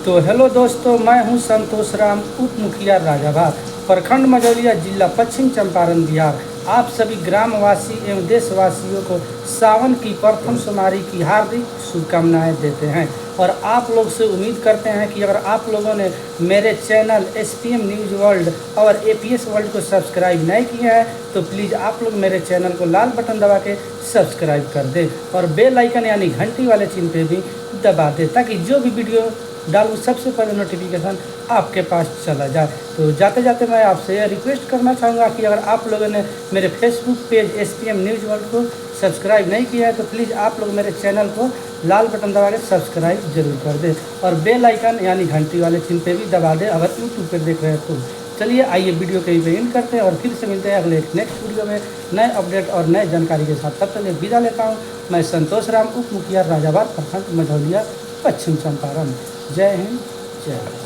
तो हेलो दोस्तों, मैं हूं संतोष राम, उप मुखिया राजाभार, प्रखंड मझौलिया, जिला पश्चिम चंपारण, बिहार। आप सभी ग्रामवासी एवं देशवासियों को सावन की प्रथम सोमवारी की हार्दिक शुभकामनाएं देते हैं और आप लोग से उम्मीद करते हैं कि अगर आप लोगों ने मेरे चैनल SPM न्यूज़ वर्ल्ड और APS वर्ल्ड को सब्सक्राइब नहीं किया है तो प्लीज़ आप लोग मेरे चैनल को लाल बटन दबा के सब्सक्राइब कर दें और बेल आइकन यानी घंटी वाले चिन्ह पे भी दबा दें ताकि जो भी वीडियो डालूँ सबसे पहले नोटिफिकेशन आपके पास चला जाए। तो जाते जाते मैं आपसे रिक्वेस्ट करना चाहूँगा कि अगर आप लोगों ने मेरे Facebook page SPM news world को सब्सक्राइब नहीं किया है तो प्लीज़ आप लोग मेरे चैनल को लाल बटन दबा के सब्सक्राइब जरूर कर दें और बेल आइकन यानी घंटी वाले चिन्ह पे भी दबा दें अगर यूट्यूब पर देख रहे हैं तो। चलिए आइए वीडियो के एंड करते हैं और फिर से मिलते हैं अगले नेक्स्ट वीडियो में नए अपडेट और नए जानकारी के साथ। तब तक विदा लेता हूँ। मैं संतोष राम, उप मुखिया राजाभार, प्रखंड मझौलिया, पश्चिम चंपारण। जय हिंद, जय भारत।